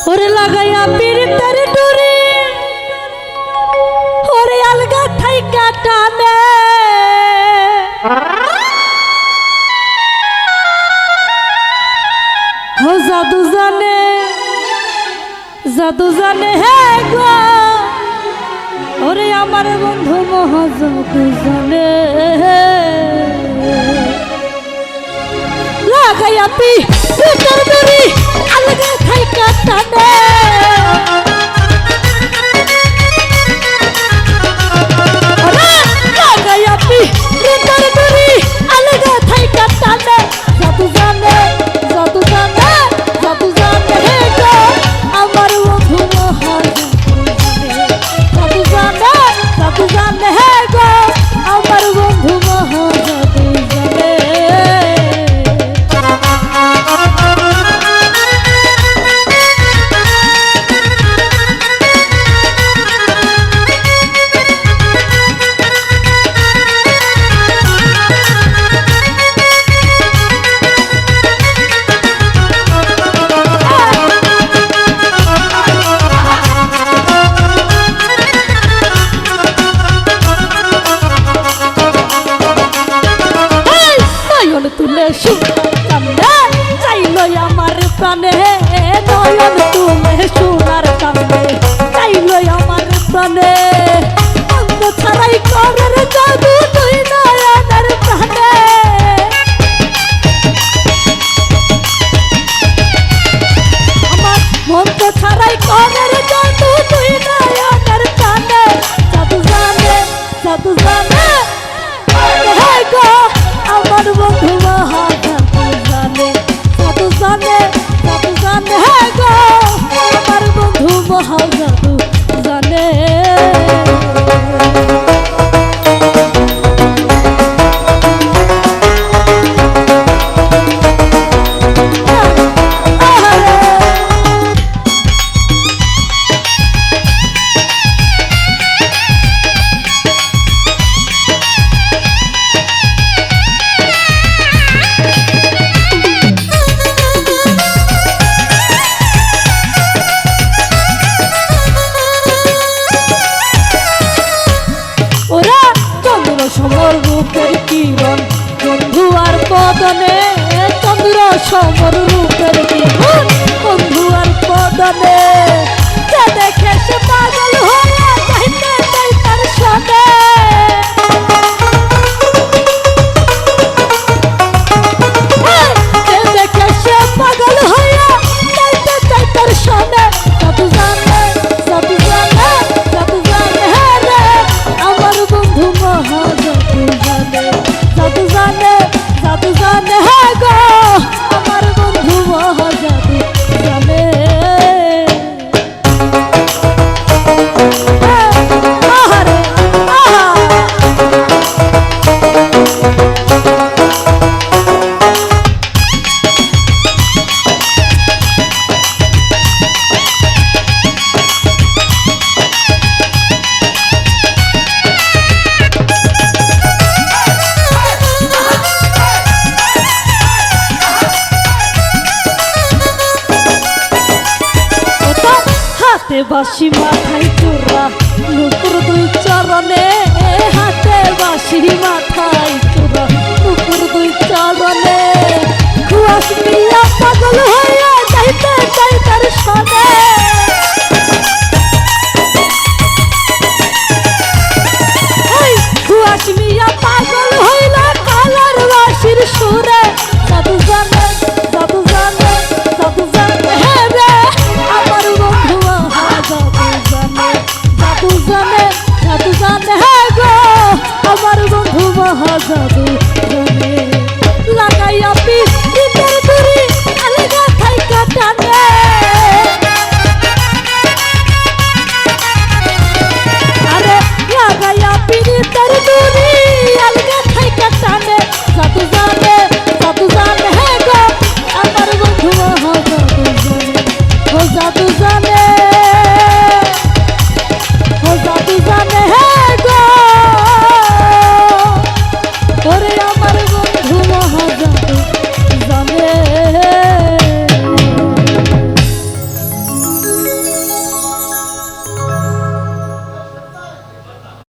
ওরে লাগাইয়া পীড়িতের ডুরি ওরে আলগা থাইকা টানে ও জাদু জানে হে গো ওরে আমার বন্ধু মহাজাদু জানে লাগাইয়া পীড়িতের ডুরি আলগা থাইকা টানে তুলে চাইল আমার প্রাণে নয়ন তুলে সোনার কামে চাইল আমার প্রাণে অন্ধ ছাড়াই করের জাদু তুই নয়নের প্রাণে আমার মন্ত্র ছাড়াই করের জাদু তুই নয়নের প্রাণে জাদু জানে গো আমার বন্ধু মহাজাদু জানে হে গো আমার বন্ধু মহাজাদু জানে সমর রূপের কিরণ বন্ধু আর পদনে চন্দ্র সমর রূপের কিরণ বন্ধু আর পদনে যে দেখে সে পাগল হয়ে যাইতে চাই তার সনে যে দেখে সে পাগল হয়ে যাইতে চাই তার সনে জাদু জানে হ্যাঁ রে আমার বন্ধু মহাজাদু জানে হে গো আমার বন্ধু মহাজাদু জানে হাতে বাঁশি মাথায় চূড়া নুপুর দুই চরণে হাতে বাঁশি মাথায় চূড়া নুপুর দুই চরণে খুয়াস মিয়া পাগল হইয়া যাইতে চাই তার সনে খুয়াস মিয়া পাগল হইলা কালার বাঁশির সুরে জাদু জানে হে রে আমার বন্ধু জাদু জানে হে গো আমার বন্ধু মহাজাদু জানে লাগাইয়া পীড়িতের ডুরি আলগা থাইকা টানে আরে লাগাইয়া পীড়িতের ডুরি আলগা থাইকা টানে জাদু জানে হে গো আমার বন্ধু মহাজাদু জানে ও জাদু জানে